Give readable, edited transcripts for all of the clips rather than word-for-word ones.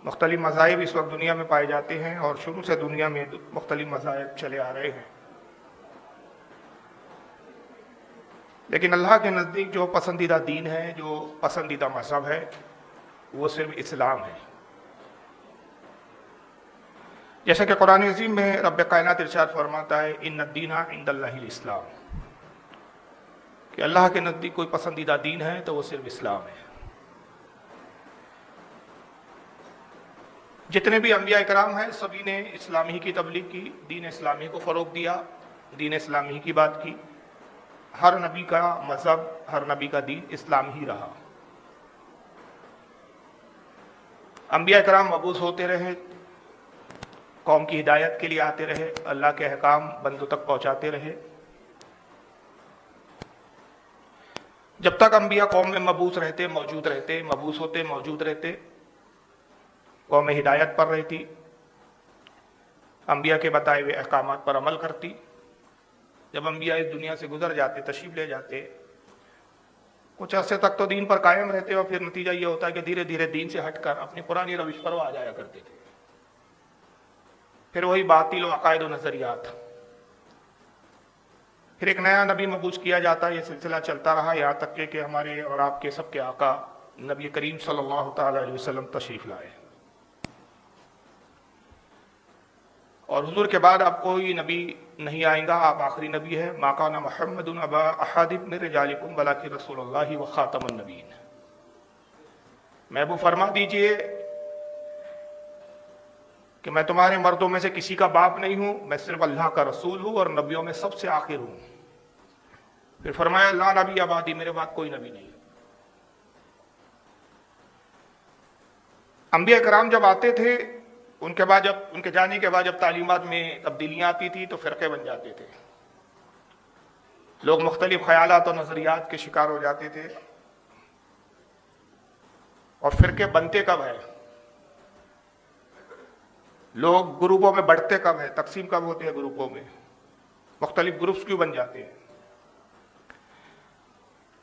مختلف مذاہب اس وقت دنیا میں پائے جاتے ہیں اور شروع سے دنیا میں مختلف مذاہب چلے آ رہے ہیں، لیکن اللہ کے نزدیک جو پسندیدہ دین ہے، جو پسندیدہ مذہب ہے، وہ صرف اسلام ہے۔ جیسا کہ قرآن عظیم میں رب کائنات ارشاد فرماتا ہے ان الدین عند اللہ الاسلام، کہ اللہ کے نزدیک کوئی پسندیدہ دین ہے تو وہ صرف اسلام ہے۔ جتنے بھی انبیاء کرام ہیں سبھی نے اسلامی کی تبلیغ کی، دین اسلامی کو فروغ دیا، دین اسلامی کی بات کی۔ ہر نبی کا مذہب، ہر نبی کا دین اسلام ہی رہا۔ انبیاء کرام مبعوث ہوتے رہے، قوم کی ہدایت کے لیے آتے رہے، اللہ کے احکام بندوں تک پہنچاتے رہے۔ جب تک انبیاء قوم میں مبعوث رہتے، موجود رہتے، مبعوث ہوتے، موجود رہتے، قوم ہدایت پر رہتی، انبیاء کے بتائے ہوئے احکامات پر عمل کرتی۔ جب انبیاء اس دنیا سے گزر جاتے، تشریف لے جاتے، کچھ عرصے تک تو دین پر قائم رہتے اور پھر نتیجہ یہ ہوتا ہے کہ دھیرے دھیرے دین سے ہٹ کر اپنی پرانی روش پر وہ آ جایا کرتے تھے، پھر وہی باطل و عقائد و نظریات۔ پھر ایک نیا نبی مبعوث کیا جاتا ہے، یہ سلسلہ چلتا رہا یہاں تک کہ ہمارے اور آپ کے سب کے آقا نبی کریم صلی اللہ تعالی علیہ وسلم تشریف لائے، اور حضور کے بعد اب کوئی نبی نہیں آئیں گا، آپ آخری نبی ہے۔ ما کان محمد ابا احد من رجالکم ولکن رسول اللہ و خاتم النبیین۔ محبوب فرما دیجئے کہ میں تمہارے مردوں میں سے کسی کا باپ نہیں ہوں، میں صرف اللہ کا رسول ہوں اور نبیوں میں سب سے آخر ہوں۔ پھر فرمایا لا نبی بعدی، میرے بعد کوئی نبی نہیں۔ انبیاء کرام جب آتے تھے، ان کے جانے کے بعد جب تعلیمات میں تبدیلیاں آتی تھی تو فرقے بن جاتے تھے، لوگ مختلف خیالات اور نظریات کے شکار ہو جاتے تھے۔ اور فرقے بنتے کب ہیں، لوگ گروپوں میں بڑھتے کب ہیں، تقسیم کب ہوتے ہیں گروپوں میں، مختلف گروپس کیوں بن جاتے ہیں؟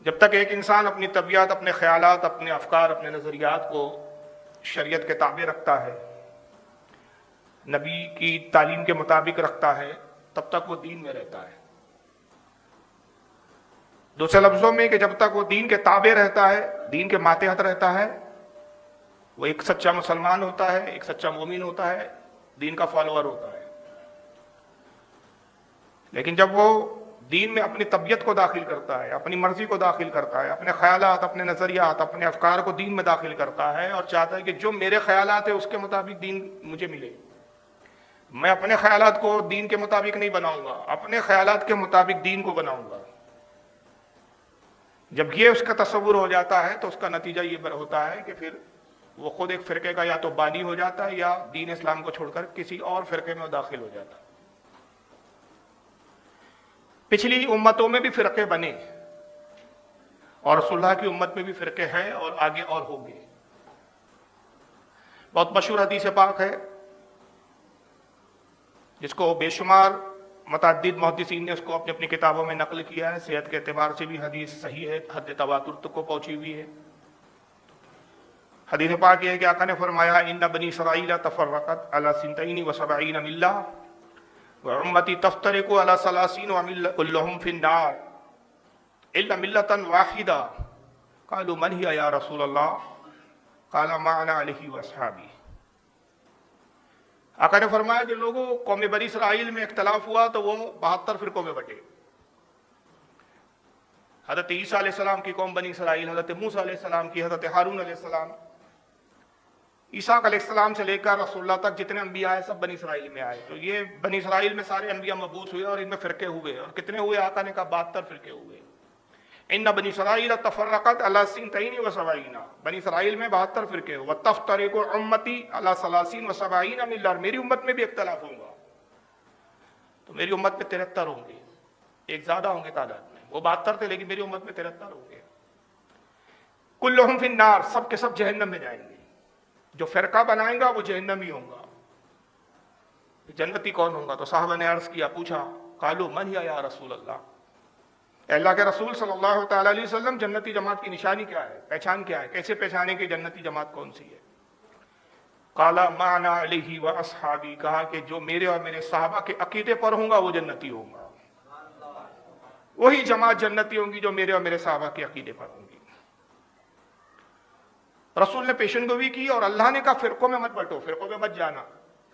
جب تک ایک انسان اپنی طبیعت، اپنے خیالات، اپنے افکار، اپنے نظریات کو شریعت کے تابع رکھتا ہے، نبی کی تعلیم کے مطابق رکھتا ہے، تب تک وہ دین میں رہتا ہے۔ دوسرے لفظوں میں کہ جب تک وہ دین کے تابع رہتا ہے، دین کے ماتحت رہتا ہے، وہ ایک سچا مسلمان ہوتا ہے، ایک سچا مومن ہوتا ہے، دین کا فالوور ہوتا ہے۔ لیکن جب وہ دین میں اپنی طبیعت کو داخل کرتا ہے، اپنی مرضی کو داخل کرتا ہے، اپنے خیالات، اپنے نظریات، اپنے افکار کو دین میں داخل کرتا ہے اور چاہتا ہے کہ جو میرے خیالات ہیں اس کے مطابق دین مجھے ملے، میں اپنے خیالات کو دین کے مطابق نہیں بناؤں گا، اپنے خیالات کے مطابق دین کو بناؤں گا، جب یہ اس کا تصور ہو جاتا ہے تو اس کا نتیجہ یہ ہوتا ہے کہ پھر وہ خود ایک فرقے کا یا تو بانی ہو جاتا ہے یا دین اسلام کو چھوڑ کر کسی اور فرقے میں داخل ہو جاتا ہے۔ پچھلی امتوں میں بھی فرقے بنے اور رسول اللہ کی امت میں بھی فرقے ہیں اور آگے اور ہوں گے۔ بہت مشہور حدیث پاک ہے جس کو بے شمار متعدد محدثین نے اس کو اپنی کتابوں میں نقل کیا ہے، صحت کے اعتبار سے بھی حدیث صحیح ہے، حد تواتر تک کو پہنچی ہوئی ہے۔ حدیث پاک یہ ہے کہ آقا نے فرمایا ان بنی اسرائیل تفرقت علی سنتین و سبعین ملہ وامتی تفترق علی ثلاثین وکلہم فی النار الا ملۃ واحدہ قالوا من ہی یا رسول اللہ قال ما انا علیہ واصحابی۔ آقا نے فرمایا کہ لوگوں قوم بنی اسرائیل میں اختلاف ہوا تو وہ 72 فرقوں میں بٹے۔ حضرت عیسیٰ علیہ السلام کی قوم بنی اسرائیل، حضرت موسیٰ علیہ السلام کی، حضرت ہارون علیہ السلام، عیسیٰ علیہ السلام سے لے کر رسول اللہ تک جتنے انبیاء آئے سب بنی اسرائیل میں آئے۔ تو یہ بنی اسرائیل میں سارے انبیاء مبعوث ہوئے اور ان میں فرقے ہوئے، اور کتنے ہوئے؟ آقا نے کہا 72 فرقے ہوئے۔ ان بنی اسرائیل تفرقت علی سنتین و سبعین، بنی اسرائیل میں 72 فرقے ہوئے، وتفترق امتی علی ثلاثین و سبعین ملہ، میری امت میں بھی اختلاف ہوگا تو میری امت میں 73 ہوں گے، ایک زیادہ ہوں گے تعداد میں، وہ 72 تھے لیکن میری امت میں 73 ہوں گے۔ کلہم فی النار، سب کے سب جہنم میں جائیں گے، جو فرقہ بنائیں گا وہ جہنمی ہوں گا۔ جنتی کون ہوں گا؟ تو صحابہ نے عرض کیا، پوچھا قالوا من ہی یا رسول اللہ، اے اللہ کے رسول صلی اللہ تعالی علیہ وسلم جنتی جماعت کی نشانی کیا ہے، پہچان کیا ہے، کیسے پہچانے کہ جنتی جماعت کون سی ہے؟ قال ما انا علیہ واصحابی، کہا کہ جو میرے اور میرے صحابہ کے عقیدے پر ہوں گا وہ جنتی ہوگا، وہی جماعت جنتی ہوں گی جو میرے اور میرے صحابہ کے عقیدے پر ہوں گی۔ رسول نے پیشن گوئی کی اور اللہ نے کہا فرقوں میں مت بٹو، فرقوں میں مت جانا،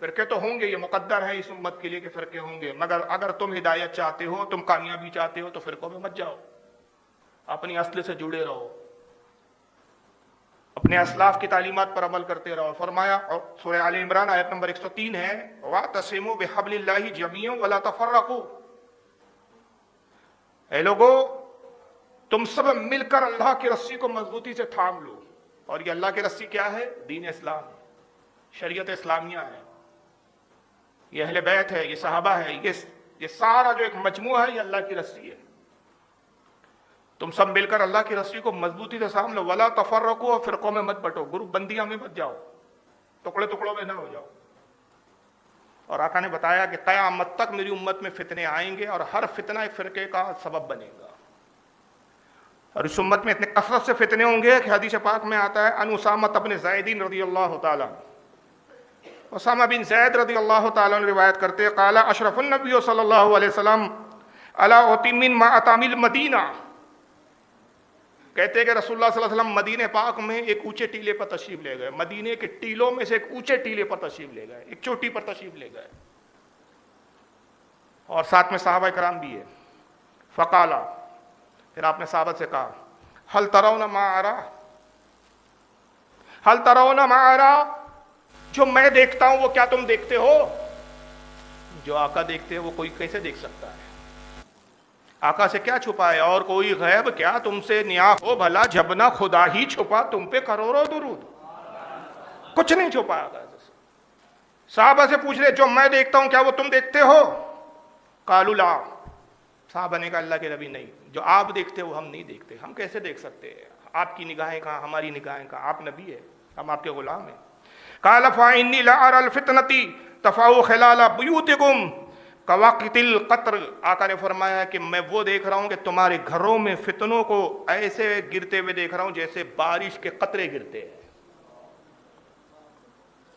فرقے تو ہوں گے، یہ مقدر ہے اس امت کے لیے کہ فرقے ہوں گے، مگر اگر تم ہدایت چاہتے ہو، تم کامیابی چاہتے ہو تو فرقوں میں مت جاؤ، اپنی اصل سے جڑے رہو، اپنے اسلاف کی تعلیمات پر عمل کرتے رہو۔ فرمایا، اور سورہ آل عمران آیت نمبر 103 ہے، وَاعْتَصِمُوا بِحَبْلِ اللَّهِ جَمِيعًا وَلَا تَفَرَّقُوا، اے لوگو تم سب مل کر اللہ کی رسی کو مضبوطی سے تھام لو، اور یہ اللہ کی رسی کیا ہے؟ دین اسلام، شریعت اسلامیہ ہے، یہ اہل بیت ہے، یہ صحابہ ہے، یہ سارا جو ایک مجموعہ ہے یہ اللہ کی رسی ہے، تم سب مل کر اللہ کی رسی کو مضبوطی سے تھام لو، ولا تفرقوا، اور فرقوں میں مت بٹو، گروپ بندیاں میں مت جاؤ، ٹکڑے ٹکڑوں میں نہ ہو جاؤ۔ اور آقا نے بتایا کہ قیامت تک میری امت میں فتنے آئیں گے اور ہر فتنہ ایک فرقے کا سبب بنے گا، اور اس امت میں اتنے کثرت سے فتنے ہوں گے کہ حدیث پاک میں آتا ہے ان اسامہ بن زید رضی اللہ تعالیٰ، اسامہ بن زید رضی اللہ تعالیٰ نے روایت کرتے، قال اشرف النبی صلی اللہ علیہ وسلم الا اؤتی من ما اتى من المدینہ، کہتے ہیں کہ رسول اللہ صلی اللہ علیہ وسلم مدینہ پاک میں ایک اونچے ٹیلے پر تشریف لے گئے، مدینے کے ٹیلوں میں سے ایک اونچے ٹیلے پر تشریف لے گئے، ایک چوٹی پر تشریف لے گئے، اور ساتھ میں صحابہ کرام بھی ہے۔ فقالا، پھر آپ نے صحابہ سے کہا، هل ترون ما ارى، هل ترون ما ارى، جو میں دیکھتا ہوں وہ کیا تم دیکھتے ہو؟ جو آقا دیکھتے ہیں وہ کوئی کیسے دیکھ سکتا ہے؟ آقا سے کیا چھپا ہے؟ اور کوئی غیب کیا تم سے نیا ہو؟ بھلا جبنا خدا ہی چھپا تم پہ کروڑوں درود، کچھ نہیں چھپا آقا سے۔ صحابہ سے پوچھ رہے جو میں دیکھتا ہوں کیا وہ تم دیکھتے ہو؟ قالوا لا، صحابہ نے کہا اللہ کے نبی نہیں، جو آپ دیکھتے ہو ہم نہیں دیکھتے، ہم کیسے دیکھ سکتے ہیں؟ آپ کی نگاہیں کہاں، ہماری نگاہیں کہاں، آپ نبی ہے، ہم آپ کے غلام ہیں۔ قال فإني لأرى الفتنة تفاؤ خلال بيوتكم کواقت القطر، آقا نے فرمایا کہ میں وہ دیکھ رہا ہوں کہ تمہارے گھروں میں فتنوں کو ایسے گرتے ہوئے دیکھ رہا ہوں جیسے بارش کے قطرے گرتے ہیں،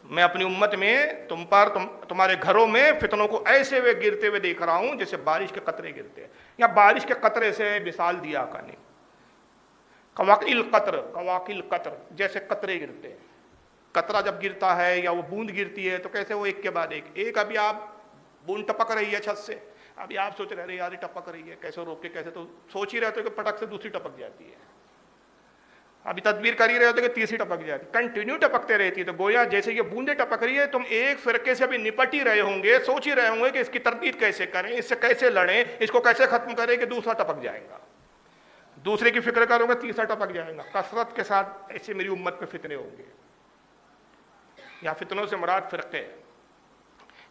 میں اپنی امت میں تمہارے گھروں میں فتنوں کو ایسے ہوئے گرتے ہوئے دیکھ رہا ہوں جیسے بارش کے قطرے گرتے ہیں، یا بارش کے قطرے سے مثال دیا آقا نے، کواقت القطر، کواقت القطر جیسے قطرے گرتے ہیں، قطرہ جب گرتا ہے یا وہ بوند گرتی ہے تو کیسے وہ ایک کے بعد ایک ابھی آپ بوند ٹپک رہی ہے چھت سے، ابھی آپ سوچ رہے یار ٹپک رہی ہے کیسے روک کے، کیسے، تو سوچ ہی رہتے ہو کہ پٹک سے دوسری ٹپک جاتی ہے، ابھی تدبیر کر ہی رہے ہوتے کہ تیسری ٹپک جاتی، کنٹینیو ٹپکتے رہتی ہے، تو گویا جیسے یہ بوندیں ٹپک رہی ہے تم ایک فرقے سے ابھی نپٹ ہی رہے ہوں گے، سوچ ہی رہے ہوں گے کہ اس کی تردید کیسے کریں، اس سے کیسے لڑیں، اس کو کیسے ختم کریں کہ دوسرا ٹپک جائے گا، دوسرے کی فکر کرو گے تیسرا ٹپک جائے گا، کثرت کے ساتھ ایسے میری امت پہ فتنے ہوں گے۔ یا فتنوں سے مراد فرقے،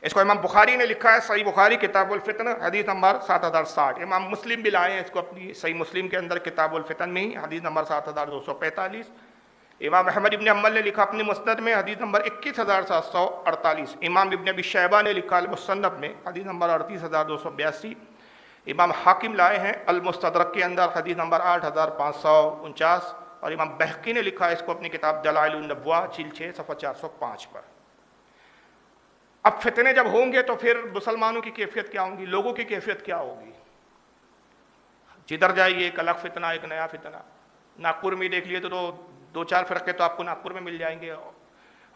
اس کو امام بخاری نے لکھا ہے صحیح بخاری کتاب الفتن حدیث نمبر 7060، امام مسلم بھی لائے ہیں اس کو اپنی صحیح مسلم کے اندر کتاب الفتن میں ہی حدیث نمبر 7245، امام احمد ابن حنبل نے لکھا اپنی مسند میں حدیث نمبر 21748، امام ابن ابی شیبہ نے لکھا المصنف میں حدیث نمبر 38282، امام حاکم لائے ہیں المستدرک کے اندر حدیث نمبر 8549، اور امام بہقی نے لکھا اس کو اپنی کتاب دلائل النبوہ جلد 6 صفحہ 405 پر۔ اب فتنے جب ہوں گے تو پھر مسلمانوں کی کیفیت کیا ہوگی، لوگوں کی کیفیت کیا ہوگی؟ جدھر جائیے ایک الگ فتنہ، ایک نیا فتنہ، ناگپور میں دیکھ لیے تو دو چار فرقے تو آپ کو ناگپور میں مل جائیں گے،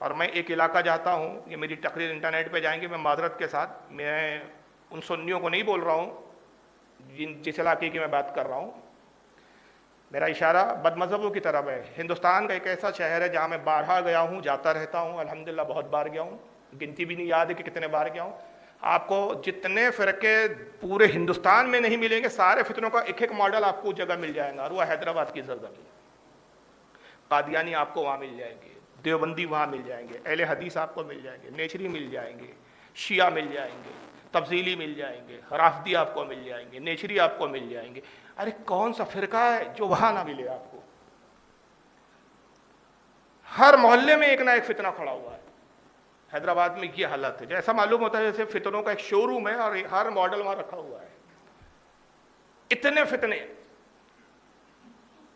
اور میں ایک علاقہ جاتا ہوں، یہ میری تقریر انٹرنیٹ پہ جائیں گے، میں معذرت کے ساتھ میں ان سنیوں کو نہیں بول رہا ہوں جس علاقے کی میں بات کر رہا ہوں، میرا اشارہ بد مذہبوں کی طرف ہے۔ ہندوستان کا ایک ایسا شہر ہے جہاں میں بارہا گیا ہوں، جاتا رہتا ہوں، الحمدللہ بہت بار گیا ہوں، گنتی بھی نہیں یاد ہے کہ کتنے بار گیا ہوں۔ آپ کو جتنے فرقے پورے ہندوستان میں نہیں ملیں گے، سارے فتنوں کا ایک ایک ماڈل آپ کو جگہ مل جائے گا، اور وہ حیدرآباد کی سرزمین، قادیانی آپ کو وہاں مل جائیں گے، دیوبندی وہاں مل جائیں گے، اہل حدیث آپ کو مل جائیں گے، نیچری مل جائیں گے، شیعہ مل جائیں گے، تفضیلی مل جائیں گے، رافضی آپ کو مل جائیں گے، نیچری آپ کو مل جائیں گے۔ ارے کون سا فرقہ ہے جو وہاں نہ ملے آپ کو؟ ہر محلے میں ایک نہ ایک فتنہ کھڑا ہوا ہے۔ حیدرآباد میں یہ حالت ہے، جیسا معلوم ہوتا ہے جیسے فتنوں کا ایک شو روم ہے اور ہر ماڈل وہاں رکھا ہوا ہے، اتنے فتنے۔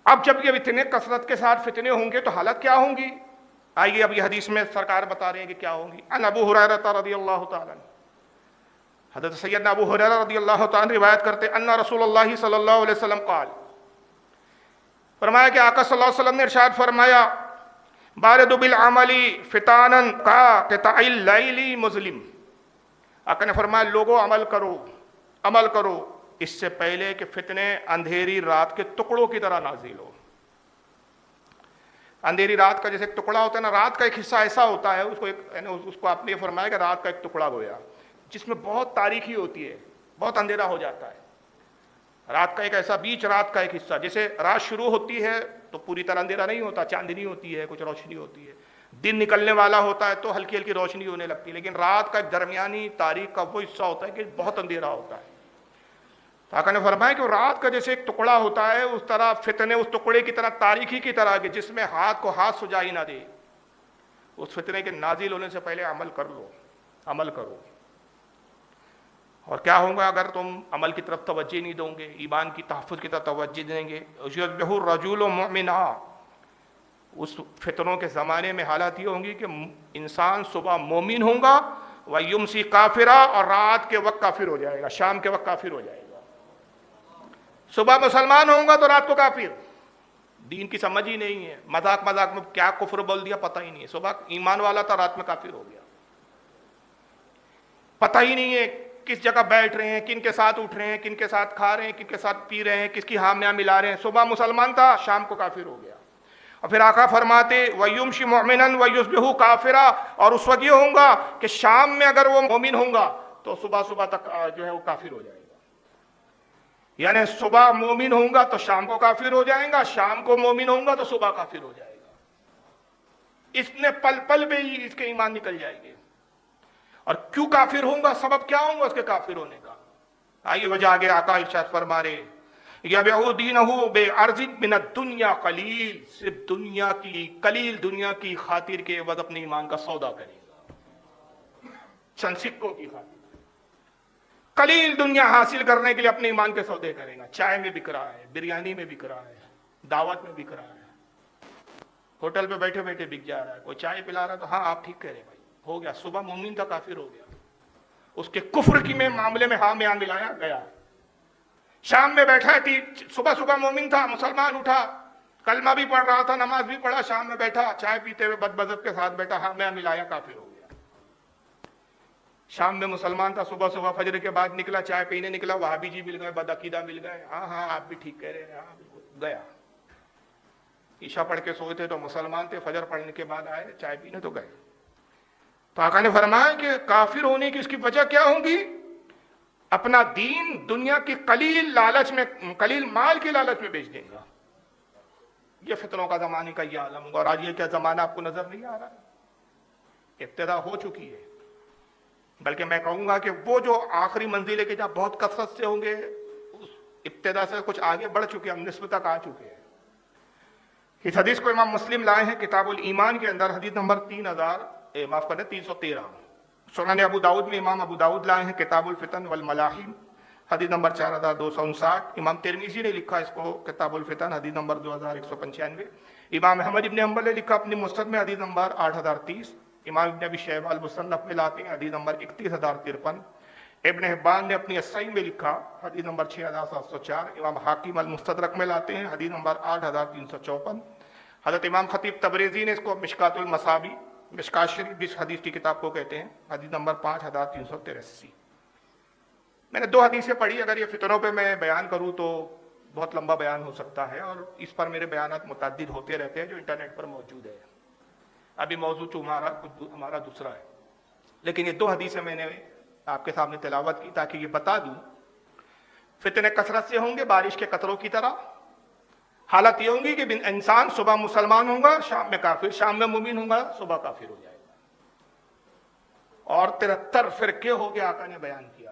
اب جب یہ اتنے کثرت کے ساتھ فتنے ہوں گے تو حالت کیا ہوں گی؟ آئیے اب یہ حدیث میں سرکار بتا رہے ہیں کہ کیا ہوں گی. عن ابو ہریرہ رضی اللہ تعالیٰ عنہ, حضرت سیدنا ابو ہریرہ رضی اللہ تعالیٰ روایت کرتے ان رسول اللہ صلی اللہ علیہ وسلم قال, فرمایا کہ آقا صلی اللہ علیہ وسلم نے ارشاد فرمایا, بارد بالعمل فتانا کا قطع اللیل مظلم. آقا نے فرمایا لوگوں عمل کرو, عمل کرو اس سے پہلے کہ فتنے اندھیری رات کے ٹکڑوں کی طرح نازل ہو. اندھیری رات کا جیسے ایک ٹکڑا ہوتا ہے نا, رات کا ایک حصہ ایسا ہوتا ہے, اس کو آپ نے فرمایا کہ رات کا ایک ٹکڑا گویا جس میں بہت تاریکی ہوتی ہے, بہت اندھیرا ہو جاتا ہے. رات کا ایک ایسا بیچ رات کا ایک حصہ, جیسے رات شروع ہوتی ہے تو پوری طرح اندھیرا نہیں ہوتا, چاندنی ہوتی ہے, کچھ روشنی ہوتی ہے. دن نکلنے والا ہوتا ہے تو ہلکی ہلکی روشنی ہونے لگتی ہے, لیکن رات کا ایک درمیانی تاریخ کا وہ حصہ ہوتا ہے کہ بہت اندھیرا ہوتا ہے. آقا نے فرمایا کہ رات کا جیسے ایک ٹکڑا ہوتا ہے اس طرح فتنے اس ٹکڑے کی طرح, تاریکی کی طرح کہ جس میں ہاتھ کو ہاتھ سجا ہی نہ دے, اس فتنے کے نازل ہونے سے پہلے عمل کر لو, عمل کرو. اور کیا ہوگا اگر تم عمل کی طرف توجہ نہیں دو گے, ایمان کی تحفظ کی طرف توجہ دیں گے. یصبح الرجل مؤمنا, اس فتنوں کے زمانے میں حالت یہ ہوں گی کہ انسان صبح مومن ہوگا, ویمسی کافرا, اور رات کے وقت کافر ہو جائے گا, شام کے وقت کافر ہو جائے گا. صبح مسلمان ہوں گا تو رات کو کافر, دین کی سمجھ ہی نہیں ہے, مذاق مذاق میں کیا کفر بول دیا پتہ ہی نہیں ہے. صبح ایمان والا تھا رات میں کافر ہو گیا, پتہ ہی نہیں ہے کس جگہ بیٹھ رہے ہیں, کن کے ساتھ اٹھ رہے ہیں, کن کے ساتھ کھا رہے ہیں, کن کے ساتھ پی رہے ہیں, کس کی ہامیاں ملا رہے ہیں. صبح مسلمان تھا شام کو کافر ہو گیا. اور پھر آقا فرماتے وَيُمْشِ مُؤْمِنًا وَيُصْبِحُ كَافِرًا, اور اس وقت یہ ہوگا کہ شام میں اگر وہ مومن ہوگا تو صبح صبح تک جو ہے وہ کافر ہو جائے گا. یعنی صبح مومن ہوگا تو شام کو کافر ہو جائے گا, شام کو مومن ہوگا تو صبح کافر ہو جائے گا. اس نے پل پل پہ ہی اس کے ایمان نکل جائے گے. اور کیوں کافر ہوگا, سبب کیا ہوگا اس کے کافر ہونے کا؟ آئیے وجہ آگے آقا ارشاد فرما رہے یَبِعُ دِینَهُ بِعَرْضٍ مِنَ الدُّنْیَا قَلِیل, صرف دنیا کی قلیل دنیا کی خاطر کے عوض اپنے ایمان کا سودا کرے گا, چند سکوں کی خاطر قلیل دنیا حاصل کرنے کے لیے اپنے ایمان کے سودے کرے گا. چائے میں بک رہا ہے, بریانی میں بک رہا ہے, دعوت میں بک رہا ہے, ہوٹل پہ بیٹھے بیٹھے بک جا رہا ہے. کوئی چائے پلا رہا ہے تو ہاں آپ ٹھیک کہہ رہے بھائی, ہو گیا. صبح مومن تھا کافر ہو گیا, اس کے کفر کی میں معاملے میں ہاں میں ملایا گیا. شام میں بیٹھا ہے, صبح صبح مومن تھا, مسلمان اٹھا, کلمہ بھی پڑھ رہا تھا, نماز بھی پڑھا, شام میں بیٹھا چائے پیتے ہوئے بد مذہب کے ساتھ بیٹھا, ہاں میں ملایا, کافر ہو گیا. شام میں مسلمان تھا, صبح صبح فجر کے بعد نکلا, چائے پینے نکلا, وہابی جی مل گئے, بدعقیدہ مل گئے, ہاں ہاں آپ بھی ٹھیک کہہ رہے ہیں, ہاں بالکل, گیا. عشاء پڑھ کے سوئے تھے تو مسلمان تھے, فجر پڑھنے کے بعد آئے چائے پینے تو گئے. تو آقا نے فرمایا کہ کافر ہونے کی اس کی وجہ کیا ہوگی؟ اپنا دین دنیا کی قلیل لالچ میں, قلیل مال کی لالچ میں بیچ دے گا. یہ فتنوں کا زمانے کا یہ عالم ہوگا. اور آج یہ کیا زمانہ آپ کو نظر نہیں آ رہا ہے؟ ابتدا ہو چکی ہے, بلکہ میں کہوں گا کہ وہ جو آخری منزل ہے کہ جہاں بہت کثرت سے ہوں گے, اس ابتدا سے کچھ آگے بڑھ چکے, ہم نصف تک آ چکے ہیں. اس حدیث کو امام مسلم لائے ہیں کتاب الایمان کے اندر, حدیث نمبر 313. سنن ابو داؤد میں امام ابو داؤد لائے ہیں کتاب الفتن والملاحم, حدیث نمبر 4259. امام ترمذی نے لکھا اس کو کتاب الفتن, حدیث نمبر 2195. امام احمد ابن حنبل نے لکھا اپنی مسند میں, حدیث نمبر 8030. امام ابن ابی شیبہ المصنف میں لاتے ہیں, حدیث نمبر 31053. ابن حبان نے اپنی الصحیح میں لکھا, حدیث نمبر 6704. امام حاکم المستدرک میں لاتے ہیں, حدیث نمبر 8354. حضرت امام خطیب تبریزی نے اس کو مشکات المصابی, مشکات شریف جس حدیث کی کتاب کو کہتے ہیں, حدیث نمبر 5383. میں نے 2 حدیثیں پڑھی, اگر یہ فتنوں پہ میں بیان کروں تو بہت لمبا بیان ہو سکتا ہے, اور اس پر میرے بیانات متعدد ہوتے رہتے ہیں جو انٹرنیٹ پر موجود ہے. ابھی موضوع ہمارا دوسرا ہے, لیکن یہ 2 حدیثیں میں نے آپ کے سامنے تلاوت کی تاکہ یہ بتا دوں فتنے کثرت سے ہوں گے, بارش کے قطروں کی طرح. حالت یہ ہوگی کہ انسان صبح مسلمان ہوگا, شام میں کافر, شام میں مومن ہوگا, صبح کافر ہو جائے گا. اور 73 فرقے ہو گئے آقا نے بیان کیا.